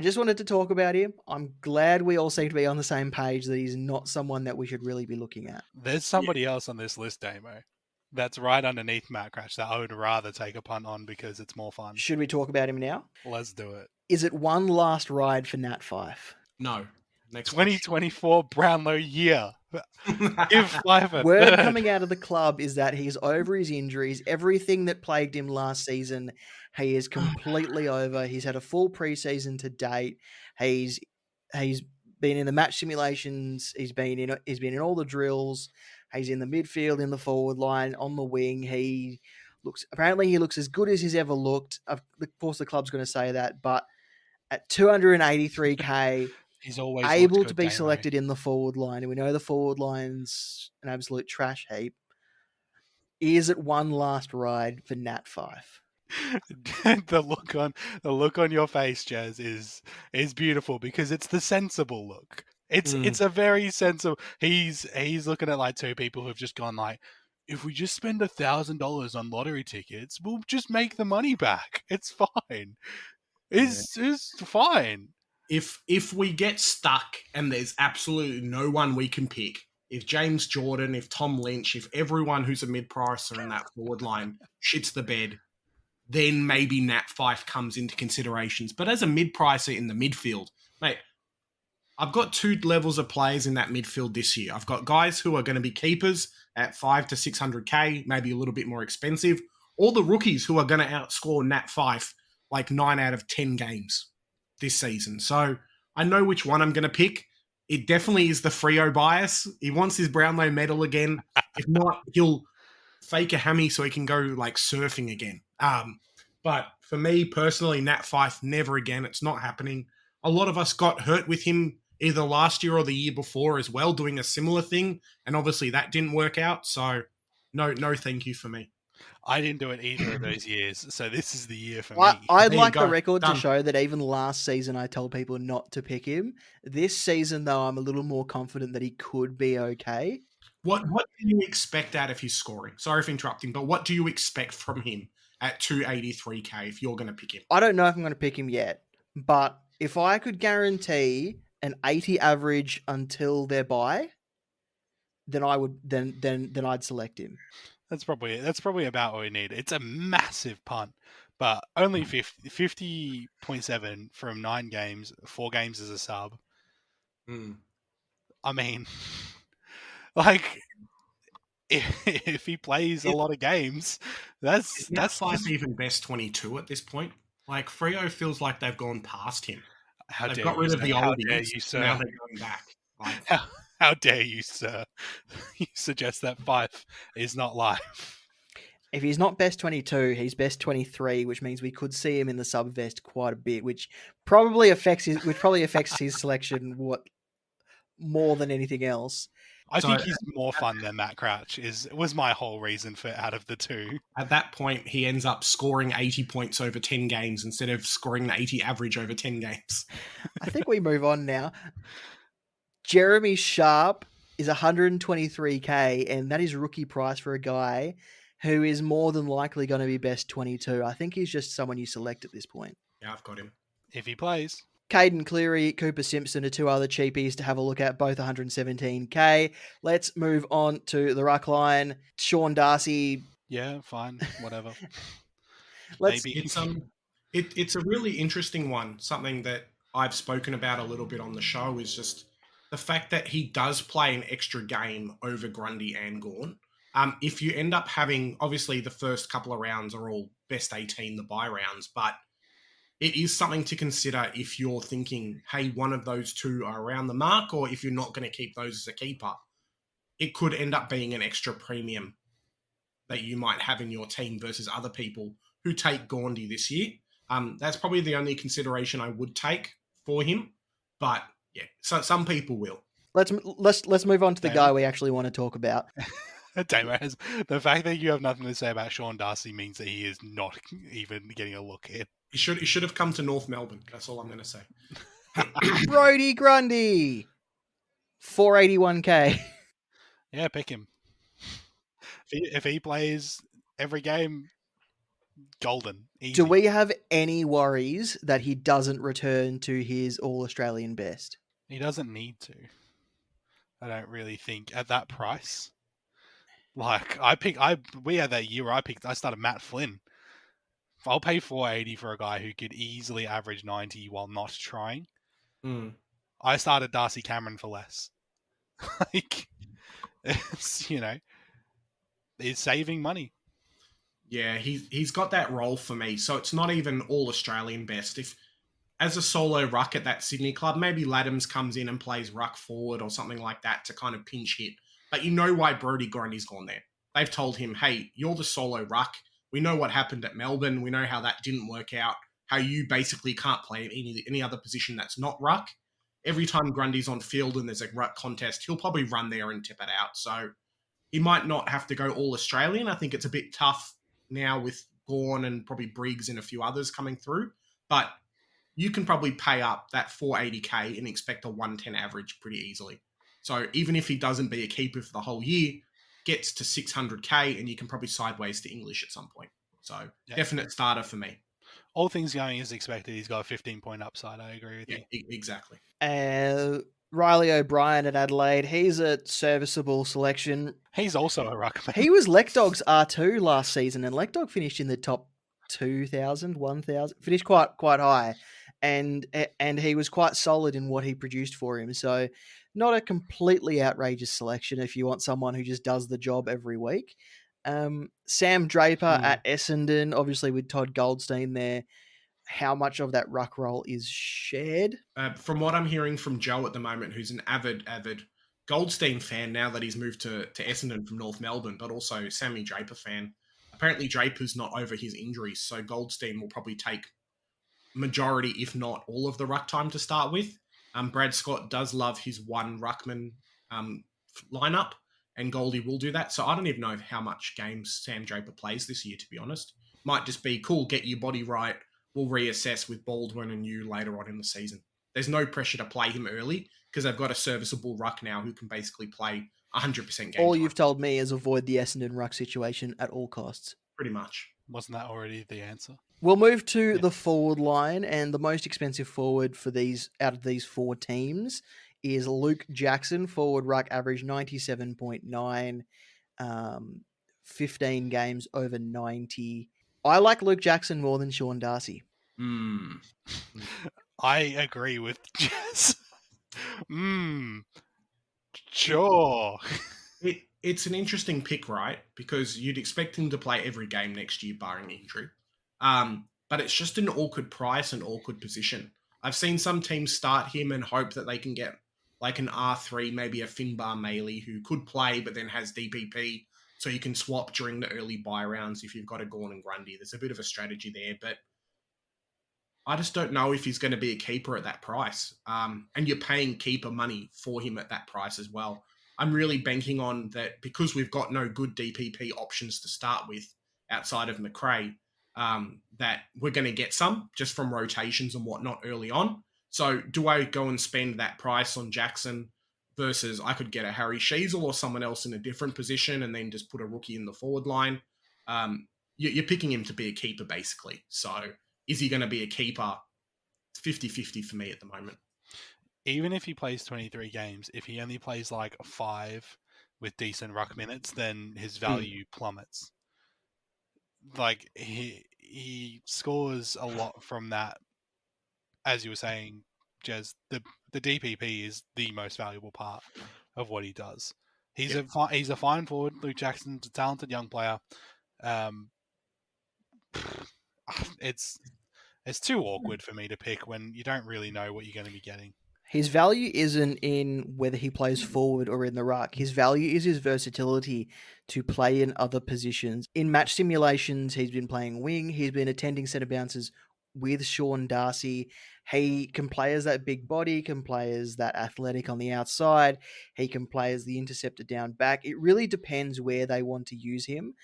just wanted to talk about him. I'm glad we all seem to be on the same page that he's not someone that we should really be looking at. There's somebody else on this list, Damo, that's right underneath Matt Crouch that I would rather take a punt on because it's more fun. Should we talk about him now? Let's do it. Is it one last ride for Nat Fife? No. Next 2024 Brownlow year. Give Fife a Word third. coming out of the club is that he's over his injuries. Everything that plagued him last season, he is completely over. He's had a full preseason to date. He's been in the match simulations. He's been in all the drills. He's in the midfield, in the forward line, on the wing. He looks as good as he's ever looked. Of course, the club's going to say that, but at 283k. He's always able to be selected in the forward line, and we know the forward line's an absolute trash heap. Is it one last ride for Nat Fife? the look on your face, Jez, is beautiful because it's the sensible look. It's a very sensible. He's looking at like two people who've just gone like, if we just spend $1,000 on lottery tickets, we'll just make the money back. It's fine. It's fine. If we get stuck and there's absolutely no one we can pick, if James Jordan, if Tom Lynch, if everyone who's a mid-pricer in that forward line shits the bed, then maybe Nat Fife comes into considerations. But as a mid-pricer in the midfield, mate, I've got 2 levels of players in that midfield this year. I've got guys who are going to be keepers at 500 to 600k, maybe a little bit more expensive, or the rookies who are going to outscore Nat Fife like 9 out of 10 games this season. So I know which one I'm going to pick. It definitely is the Freo bias. He wants his Brownlow medal again. If not, he'll fake a hammy so he can go like surfing again. But for me personally, Nat Fife, never again. It's not happening. A lot of us got hurt with him either last year or the year before as well, doing a similar thing. And obviously that didn't work out. So no thank you for me. I didn't do it either of those years, so this is the year for me. I'd like the record to show that even last season I told people not to pick him. This season, though, I'm a little more confident that he could be okay. What do you expect out of his scoring? Sorry for interrupting, but what do you expect from him at 283k if you're going to pick him? I don't know if I'm going to pick him yet, but if I could guarantee an 80 average until their bye, then I would then I'd select him. That's probably about what we need. It's a massive punt, but only 50.7 from 9 games, 4 games as a sub. I mean, like, if he plays a lot of games, that's Fife even best 22 at this point. Like Freo feels like they've gone past him. They've got rid of the oldies. Now they're going back. Like, how dare you, sir? You suggest that Fife is not live. If he's not best 22, he's best 23, which means we could see him in the sub-vest quite a bit, which probably affects his selection more than anything else. I think he's more fun than Matt Crouch was my whole reason for out of the two. At that point, he ends up scoring 80 points over 10 games instead of scoring the 80 average over 10 games. I think we move on now. Jeremy Sharp is 123k, and that is rookie price for a guy who is more than likely going to be best 22. I think he's just someone you select at this point. Yeah, I've got him. If he plays. Caden Cleary, Cooper Simpson are two other cheapies to have a look at, both 117k. Let's move on to the ruck line. Sean Darcy. Yeah, fine, whatever. Maybe. It's a really interesting one. Something that I've spoken about a little bit on the show is just the fact that he does play an extra game over Grundy and Gawn. If you end up having, obviously the first couple of rounds are all best 18, the bye rounds, but it is something to consider if you're thinking, hey, one of those two are around the mark, or if you're not going to keep those as a keeper. It could end up being an extra premium that you might have in your team versus other people who take Gaundy this year. That's probably the only consideration I would take for him. But yeah, so some people will. Let's move on to the guy we actually want to talk about. Damo has the fact that you have nothing to say about Sean Darcy means that he is not even getting a look in. He should have come to North Melbourne. That's all I'm going to say. Brodie Grundy, 481k. Yeah, pick him. If he plays every game, golden. Easy. Do we have any worries that he doesn't return to his All-Australian best? He doesn't need to. I don't really think at that price. Like we had that year where I started Matt Flynn. I'll pay 480 for a guy who could easily average 90 while not trying. I started Darcy Cameron for less. Like, it's, he's saving money. Yeah, he's got that role for me. So it's not even all Australian best. If as a solo ruck at that Sydney club, maybe Laddams comes in and plays ruck forward or something like that to kind of pinch hit. But you know why Brodie Grundy's gone there. They've told him, hey, you're the solo ruck. We know what happened at Melbourne. We know how that didn't work out, how you basically can't play any other position that's not ruck. Every time Grundy's on field and there's a ruck contest, he'll probably run there and tip it out. So he might not have to go all Australian. I think it's a bit tough now with Gawn and probably Briggs and a few others coming through. But you can probably pay up that 480k and expect a 110 average pretty easily. So even if he doesn't be a keeper for the whole year, gets to 600k and you can probably sideways to English at some point. So definite starter for me. All things going as expected, he's got a 15-point upside. I agree with you. Exactly. Riley O'Brien at Adelaide, he's a serviceable selection. He's also a ruckman. He was Leckdog's R2 last season, and Leckdog finished in the top 2,000, 1,000, finished quite high, and he was quite solid in what he produced for him. So not a completely outrageous selection if you want someone who just does the job every week. Sam Draper at Essendon, obviously with Todd Goldstein there. How much of that ruck role is shared? From what I'm hearing from Joe at the moment, who's an avid Goldstein fan now that he's moved to Essendon from North Melbourne, but also Sammy Draper fan. Apparently Draper's not over his injuries, so Goldstein will probably take majority, if not all of the ruck time to start with. Brad Scott does love his one ruckman lineup, and Goldie will do that. So I don't even know how much games Sam Draper plays this year, to be honest. Might just be, cool, get your body right. We'll reassess with Baldwin and you later on in the season. There's no pressure to play him early because they've got a serviceable ruck now who can basically play 100% game All time. you've told me is avoid the Essendon ruck situation at all costs. Pretty much. Wasn't that already the answer? We'll move to the forward line, and the most expensive forward for out of these four teams is Luke Jackson, forward ruck, average 97.9, 15 games over 90. I like Luke Jackson more than Sean Darcy. I agree with Jess. Sure. it's an interesting pick, right? Because you'd expect him to play every game next year, barring injury. But it's just an awkward price and awkward position. I've seen some teams start him and hope that they can get like an R3, maybe a Finbar Maley who could play but then has DPP, so you can swap during the early buy rounds if you've got a Gawn and Grundy. There's a bit of a strategy there, but I just don't know if he's going to be a keeper at that price. And you're paying keeper money for him at that price as well. I'm really banking on that because we've got no good DPP options to start with outside of McRae, that we're going to get some just from rotations and whatnot early on. So do I go and spend that price on Jackson versus I could get a Harry Sheasel or someone else in a different position and then just put a rookie in the forward line? You're picking him to be a keeper basically. So is he going to be a keeper? It's 50-50 for me at the moment. Even if he plays 23 games, if he only plays like 5 with decent ruck minutes, then his value plummets. Like he scores a lot from that. As you were saying, Jez, the DPP is the most valuable part of what he does. He's a fine forward. Luke Jackson's a talented young player. It's too awkward for me to pick when you don't really know what you're going to be getting. His value isn't in whether he plays forward or in the ruck. His value is his versatility to play in other positions. In match simulations, he's been playing wing. He's been attending centre bounces with Sean Darcy. He can play as that big body, can play as that athletic on the outside. He can play as the interceptor down back. It really depends where they want to use him.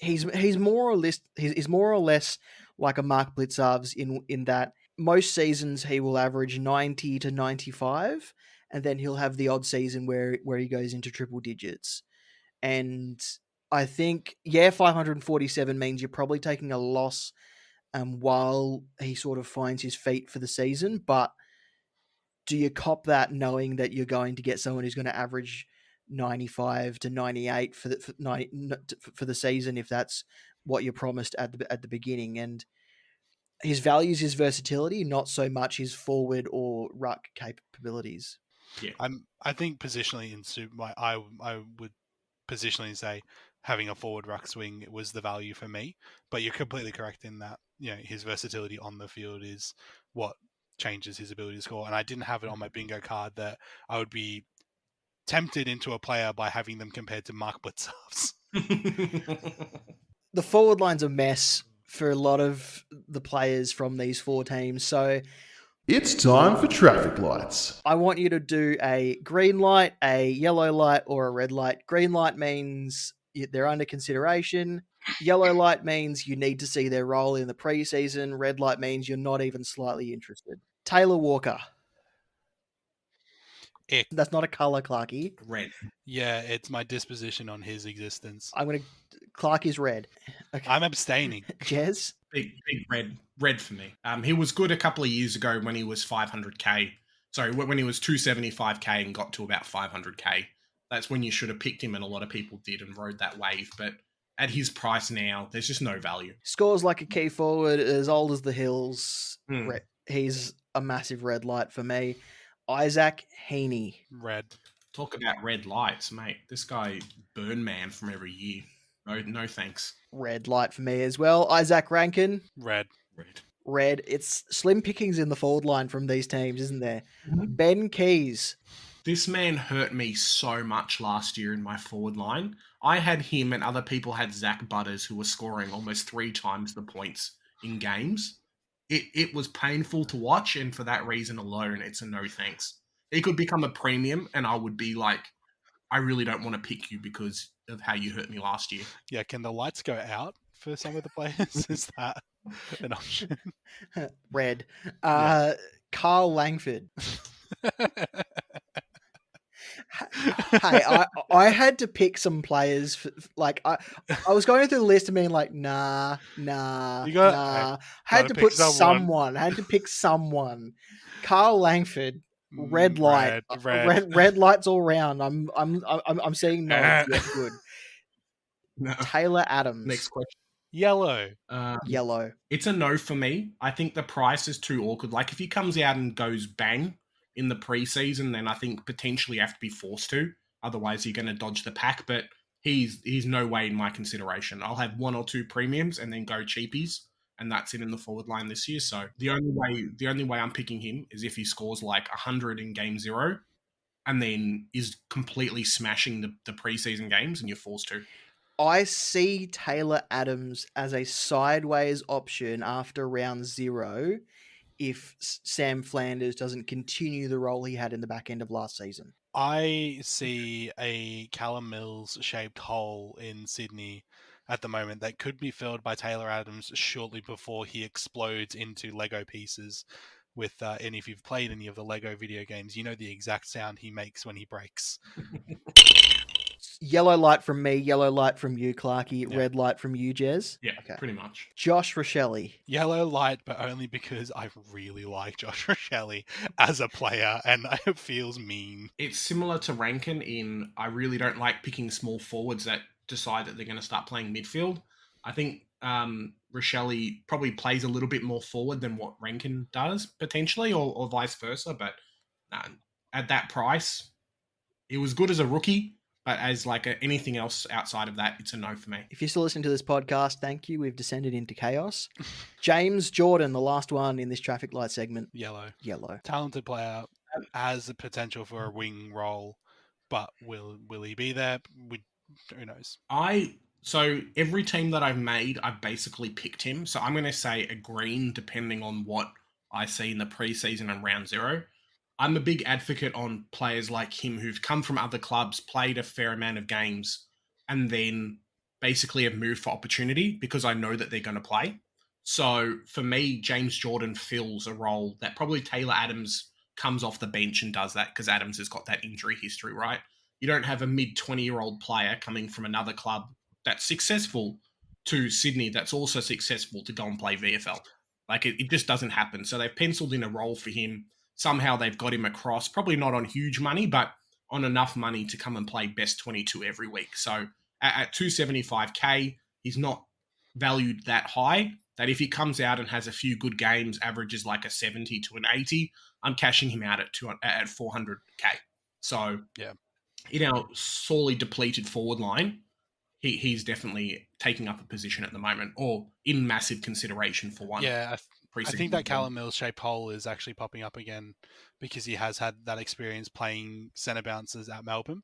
He's more or less like a Mark Blitzarves in that most seasons he will average 90 to 95, and then he'll have the odd season where he goes into triple digits. And I think 547 means you're probably taking a loss while he sort of finds his feet for the season. But do you cop that knowing that you're going to get someone who's going to average 95 to 98 for the season if that's what you're promised at the beginning? And his value is his versatility, not so much his forward or ruck capabilities. Yeah, I think positionally in Super, I would positionally say having a forward ruck swing was the value for me. But you're completely correct in that his versatility on the field is what changes his ability to score. And I didn't have it on my bingo card that I would be tempted into a player by having them compared to Mark Blitzarves. The forward line's a mess for a lot of the players from these 4 teams. So it's time for traffic lights. I want you to do a green light, a yellow light, or a red light. Green light means they're under consideration. Yellow light means you need to see their role in the preseason. Red light means you're not even slightly interested. Taylor Walker. Ick. That's not a colour, Clarky. Red. Yeah, it's my disposition on his existence. Clarky's red. Okay. I'm abstaining. Jez? Big red for me. He was good a couple of years ago when he was 500k. Sorry, when he was 275k and got to about 500k. That's when you should have picked him, and a lot of people did and rode that wave. But at his price now, there's just no value. Scores like a key forward, as old as the hills. He's a massive red light for me. Isaac Heaney. Red. Talk about red lights, mate. This guy, burn man from every year. No thanks. Red light for me as well. Isaac Rankin. Red. It's slim pickings in the forward line from these teams, isn't there? Mm-hmm. Ben Keys. This man hurt me so much last year in my forward line. I had him and other people had Zach Butters, who was scoring almost 3 times the points in games. It was painful to watch, and for that reason alone, it's a no thanks. He could become a premium, and I would be like, I really don't want to pick you because of how you hurt me last year. Yeah, can the lights go out for some of the players? Is that an option? Red. Carl Langford. Hey, I had to pick some players. I was going through the list and being like, nah. Had to pick someone. Carl Langford, red light, red lights all round. I'm seeing no yet good. No. Taylor Adams. Next question. Yellow. Yellow. It's a no for me. I think the price is too awkward. Like if he comes out and goes bang in the preseason, then I think potentially you have to be forced to. Otherwise, you're going to dodge the pack. But he's no way in my consideration. I'll have 1 or 2 premiums and then go cheapies, and that's it in the forward line this year. So the only way I'm picking him is if he scores like 100 in game 0, and then is completely smashing the preseason games, and you're forced to. I see Taylor Adams as a sideways option after round 0 if Sam Flanders doesn't continue the role he had in the back end of last season. I see a Callum Mills shaped hole in Sydney at the moment that could be filled by Taylor Adams shortly before he explodes into Lego pieces. And if you've played any of the Lego video games, you know the exact sound he makes when he breaks. Yellow light from me, yellow light from you, Clarky, Yeah. red light from you, Jez. Yeah, Okay. pretty much. Josh Rochelle. Yellow light, but only because I really like Josh Rochelle as a player, and it feels mean. It's similar to Rankin in I really don't like picking small forwards that decide that they're going to start playing midfield. I think Rochelle probably plays a little bit more forward than what Rankin does, potentially, or vice versa. But at that price, it was good as a rookie. But as anything else outside of that, it's a no for me. If you're still listening to this podcast, thank you. We've descended into chaos. James Jordan, the last one in this traffic light segment. Yellow. Talented player, has the potential for a wing role, but will he be there? Who knows? So every team that I've made, I've basically picked him. So I'm going to say a green, depending on what I see in the preseason and round 0. I'm a big advocate on players like him who've come from other clubs, played a fair amount of games, and then basically have moved for opportunity because I know that they're going to play. So for me, James Jordan fills a role that probably Taylor Adams comes off the bench and does that because Adams has got that injury history, right? You don't have a mid-20-year-old player coming from another club that's successful to Sydney that's also successful to go and play VFL. It just doesn't happen. So they've penciled in a role for him. Somehow they've got him across, probably not on huge money, but on enough money to come and play best 22 every week. So at 275K, he's not valued that high, that if he comes out and has a few good games, averages like a 70 to an 80, I'm cashing him out at 400K. So yeah, in our sorely depleted forward line, he's definitely taking up a position at the moment, or in massive consideration for one. Yeah, I think that Callum Mills shaped hole is actually popping up again because he has had that experience playing centre bounces at Melbourne.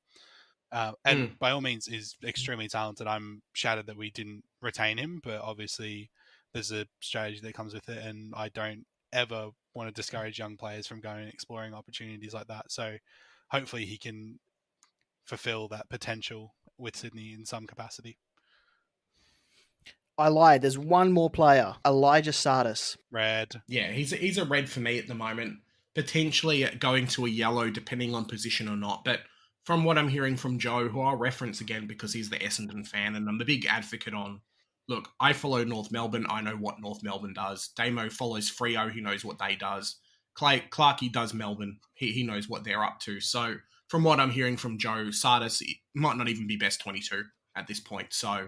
And by all means is extremely talented. I'm shattered that we didn't retain him, but obviously there's a strategy that comes with it, and I don't ever want to discourage young players from going and exploring opportunities like that. So hopefully he can fulfill that potential with Sydney in some capacity. I lied. There's one more player, Elijah Sardis. Red. Yeah, he's a red for me at the moment. Potentially going to a yellow, depending on position or not. But from what I'm hearing from Joe, who I'll reference again because he's the Essendon fan, and I'm a big advocate on, look, I follow North Melbourne. I know what North Melbourne does. Damo follows Freo. He knows what they does. Clarky does Melbourne. He knows what they're up to. So from what I'm hearing from Joe, Sardis might not even be best 22 at this point. So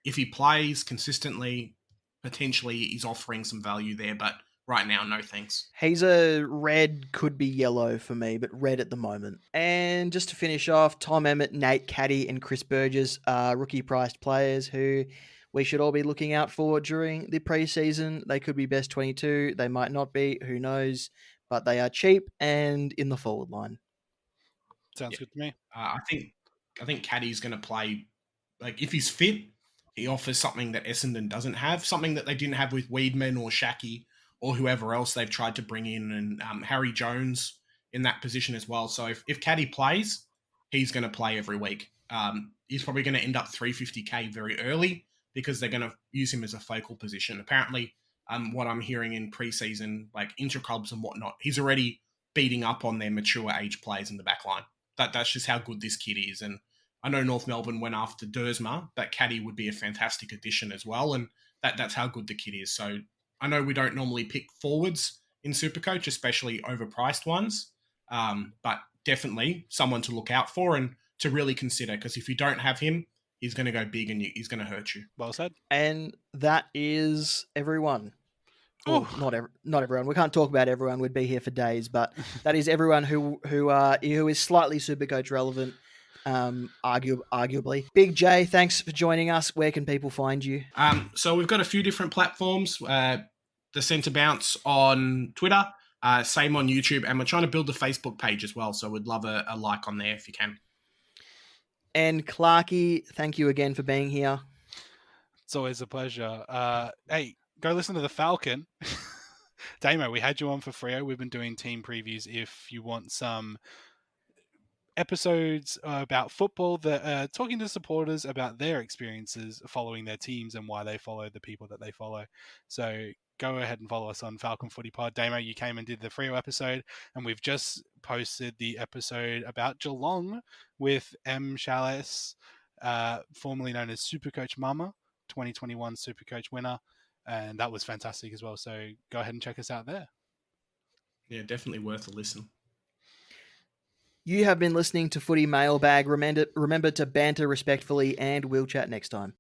if he plays consistently, potentially he's offering some value there, but right now, no thanks. He's a red, could be yellow for me, but red at the moment. And just to finish off, Tom Emmett, Nate Caddy, and Chris Burgess are rookie-priced players who we should all be looking out for during the preseason. They could be best 22. They might not be. Who knows? But they are cheap and in the forward line. Sounds good to me. I think Caddy's going to play, if he's fit, he offers something that Essendon doesn't have, something that they didn't have with Weedman or Shackey or whoever else they've tried to bring in, and Harry Jones in that position as well. So if Caddy plays, he's going to play every week. He's probably going to end up 350K very early because they're going to use him as a focal position. Apparently, what I'm hearing in preseason, intra-clubs and whatnot, he's already beating up on their mature age players in the back line. That's just how good this kid is. And I know North Melbourne went after Dersma, but Caddy would be a fantastic addition as well. And that's how good the kid is. So I know we don't normally pick forwards in SuperCoach, especially overpriced ones, but definitely someone to look out for and to really consider, because if you don't have him, he's going to go big and he's going to hurt you. Well said. And that is everyone. Well, not everyone. We can't talk about everyone. We'd be here for days, but that is everyone who is slightly SuperCoach relevant. arguably. Big J, thanks for joining us. Where can people find you? So we've got a few different platforms. The Centre Bounce on Twitter, same on YouTube, and we're trying to build a Facebook page as well. So we'd love a like on there if you can. And Clarky, thank you again for being here. It's always a pleasure. Hey, go listen to The Falcon. Damo, we had you on for Freo. We've been doing team previews. If you want some episodes about football that are talking to supporters about their experiences following their teams and why they follow the people that they follow. So go ahead and follow us on Falcon Footy Pod. Damo, you came and did the Freo episode, and we've just posted the episode about Geelong with M. Chalice, formerly known as SuperCoach Mama, 2021 SuperCoach winner. And that was fantastic as well. So go ahead and check us out there. Yeah, definitely worth a listen. You have been listening to Footy Mailbag. Remember to banter respectfully, and we'll chat next time.